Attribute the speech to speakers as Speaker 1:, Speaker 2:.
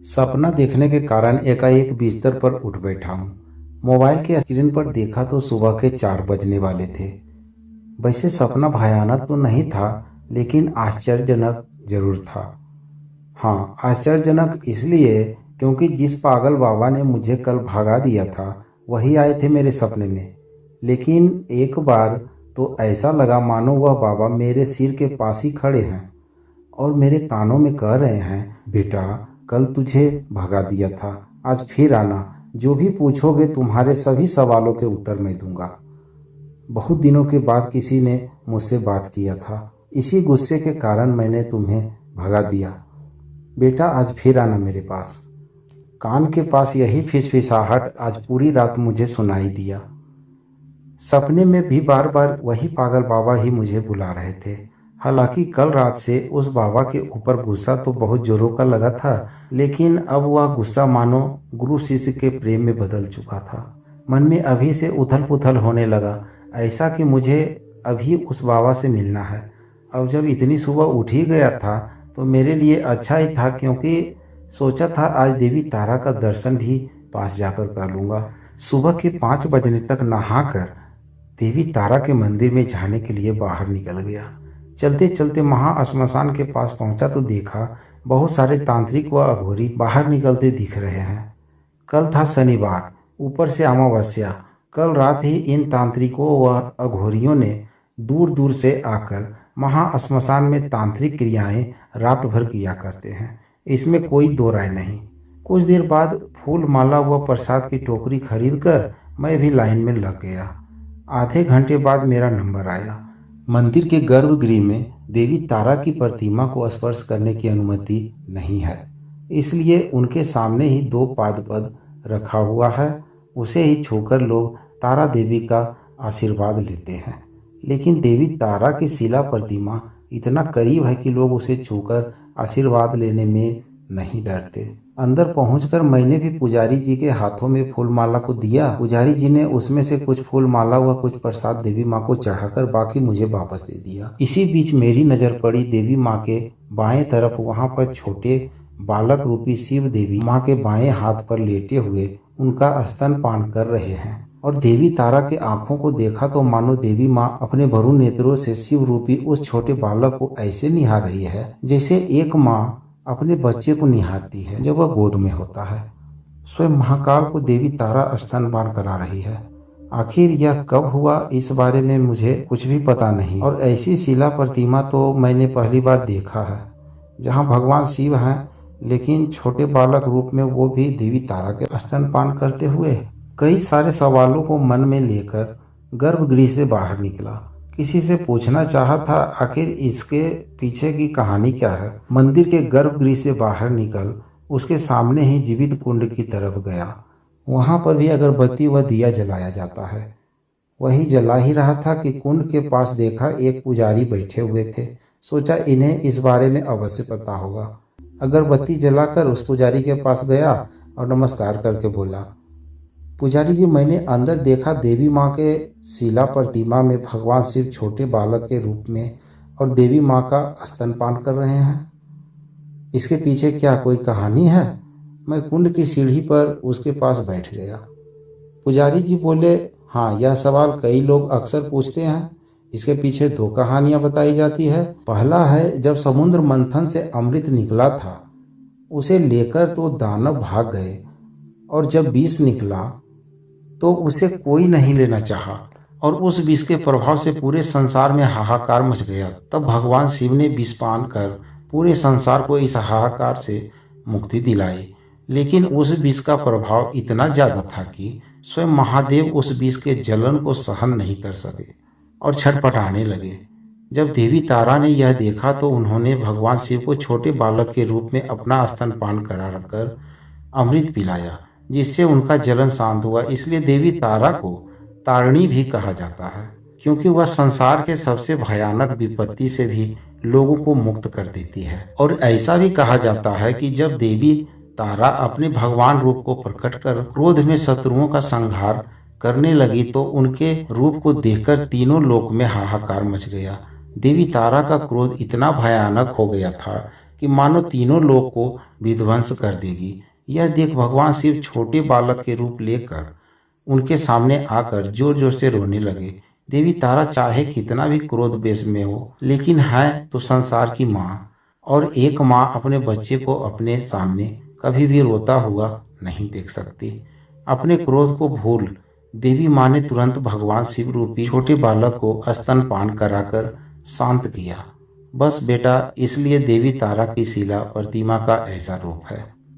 Speaker 1: सपना देखने के कारण एकाएक बिस्तर पर उठ बैठा हूँ। मोबाइल के स्क्रीन पर देखा तो सुबह के 4 बजने वाले थे। वैसे सपना भयानक तो नहीं था, लेकिन आश्चर्यजनक जरूर था। हाँ, आश्चर्यजनक इसलिए क्योंकि जिस पागल बाबा ने मुझे कल भगा दिया था वही आए थे मेरे सपने में। लेकिन एक बार तो ऐसा लगा मानो वह बाबा मेरे सिर के पास ही खड़े हैं और मेरे कानों में कह रहे हैं, बेटा कल तुझे भगा दिया था, आज फिर आना, जो भी पूछोगे तुम्हारे सभी सवालों के उत्तर मैं दूंगा। बहुत दिनों के बाद किसी ने मुझसे बात किया था, इसी गुस्से के कारण मैंने तुम्हें भगा दिया। बेटा आज फिर आना मेरे पास। कान के पास यही फिसफिसाहट आज पूरी रात मुझे सुनाई दिया। सपने में भी बार बार वही पागल बाबा ही मुझे बुला रहे थे। हालांकि कल रात से उस बाबा के ऊपर गुस्सा तो बहुत जोरों का लगा था, लेकिन अब वह गुस्सा मानो गुरु शिष्य के प्रेम में बदल चुका था। मन में अभी से उथल पुथल होने लगा, ऐसा कि मुझे अभी उस बाबा से मिलना है। अब जब इतनी सुबह उठ ही गया था तो मेरे लिए अच्छा ही था, क्योंकि सोचा था आज देवी तारा का दर्शन भी पास जाकर कर लूँगा। सुबह के 5 बजने तक नहाकर देवी तारा के मंदिर में जाने के लिए बाहर निकल गया। चलते चलते महाश्मशान के पास पहुंचा तो देखा बहुत सारे तांत्रिक व अघोरी बाहर निकलते दिख रहे हैं। कल था शनिवार, ऊपर से अमावस्या। कल रात ही इन तांत्रिकों व अघोरियों ने दूर दूर से आकर महाश्मशान में तांत्रिक क्रियाएं रात भर किया करते हैं, इसमें कोई दो राय नहीं। कुछ देर बाद फूल माला व प्रसाद की टोकरी खरीदकर मैं भी लाइन में लग गया। आधे घंटे बाद मेरा नंबर आया। मंदिर के गर्भगृह में देवी तारा की प्रतिमा को स्पर्श करने की अनुमति नहीं है, इसलिए उनके सामने ही 2 पादपद रखा हुआ है, उसे ही छूकर लोग तारा देवी का आशीर्वाद लेते हैं। लेकिन देवी तारा की शिला प्रतिमा इतना करीब है कि लोग उसे छूकर आशीर्वाद लेने में नहीं डरते। अंदर पहुंचकर मैंने भी पुजारी जी के हाथों में फूल माला को दिया। पुजारी जी ने उसमें से कुछ फूल माला व कुछ प्रसाद देवी माँ को चढ़ाकर बाकी मुझे वापस दे दिया। इसी बीच मेरी नजर पड़ी देवी माँ के बाएं तरफ। वहां पर छोटे बालक रूपी शिव देवी माँ के बाएं हाथ पर लेटे हुए उनका स्तनपान कर रहे हैं, और देवी तारा के आंखों को देखा तो मानो देवी माँ अपने भरू नेत्रों से शिव रूपी उस छोटे बालक को ऐसे निहार रही है जैसे एक माँ अपने बच्चे को निहारती है जब वह गोद में होता है। स्वयं महाकाल को देवी तारा स्तनपान करा रही है। आखिर यह कब हुआ इस बारे में मुझे कुछ भी पता नहीं, और ऐसी शिला प्रतिमा तो मैंने पहली बार देखा है जहाँ भगवान शिव हैं, लेकिन छोटे बालक रूप में वो भी देवी तारा के स्तनपान करते हुए। कई सारे सवालों को मन में लेकर गर्भगृह से बाहर निकला। किसी से पूछना चाहा था आखिर इसके पीछे की कहानी क्या है। मंदिर के गर्भगृह से बाहर निकल उसके सामने ही जीवित कुंड की तरफ गया। वहां पर भी अगरबत्ती व दिया जलाया जाता है। वही जला ही रहा था कि कुंड के पास देखा एक पुजारी बैठे हुए थे। सोचा इन्हें इस बारे में अवश्य पता होगा। अगरबत्ती जलाकर उस पुजारी के पास गया और नमस्कार करके बोला, पुजारी जी मैंने अंदर देखा देवी माँ के शिला प्रतिमा में भगवान शिव छोटे बालक के रूप में और देवी माँ का स्तनपान कर रहे हैं। इसके पीछे क्या कोई कहानी है? मैं कुंड की सीढ़ी पर उसके पास बैठ गया। पुजारी जी बोले, हाँ यह सवाल कई लोग अक्सर पूछते हैं। इसके पीछे 2 कहानियां बताई जाती है। पहला है जब समुद्र मंथन से अमृत निकला था उसे लेकर तो दानव भाग गए, और जब विष निकला तो उसे कोई नहीं लेना चाहा, और उस विष के प्रभाव से पूरे संसार में हाहाकार मच गया। तब भगवान शिव ने विष पान कर पूरे संसार को इस हाहाकार से मुक्ति दिलाई। लेकिन उस विष का प्रभाव इतना ज्यादा था कि स्वयं महादेव उस विष के जलन को सहन नहीं कर सके और छटपटाने लगे। जब देवी तारा ने यह देखा तो उन्होंने भगवान शिव को छोटे बालक के रूप में अपना स्तनपान करा रखकर अमृत पिलाया, जिससे उनका जलन शांत हुआ। इसलिए देवी तारा को तारिणी भी कहा जाता है, क्योंकि वह संसार के सबसे भयानक विपत्ति से भी लोगों को मुक्त कर देती है। और ऐसा भी कहा जाता है कि जब देवी तारा अपने भगवान रूप को प्रकट कर क्रोध में शत्रुओं का संहार करने लगी तो उनके रूप को देखकर तीनों लोक में हाहाकार मच गया। देवी तारा का क्रोध इतना भयानक हो गया था कि मानो तीनों लोग को विध्वंस कर देगी। यह देख भगवान शिव छोटे बालक के रूप लेकर उनके सामने आकर जोर जोर से रोने लगे। देवी तारा चाहे कितना भी क्रोध वेश में हो, लेकिन है तो संसार की माँ, और एक माँ अपने बच्चे को अपने सामने कभी भी रोता हुआ नहीं देख सकती। अपने क्रोध को भूल देवी माँ ने तुरंत भगवान शिव रूपी छोटे बालक को स्तनपान कराकर शांत किया। बस बेटा, इसलिए देवी तारा की शिला प्रतिमा का ऐसा रूप है।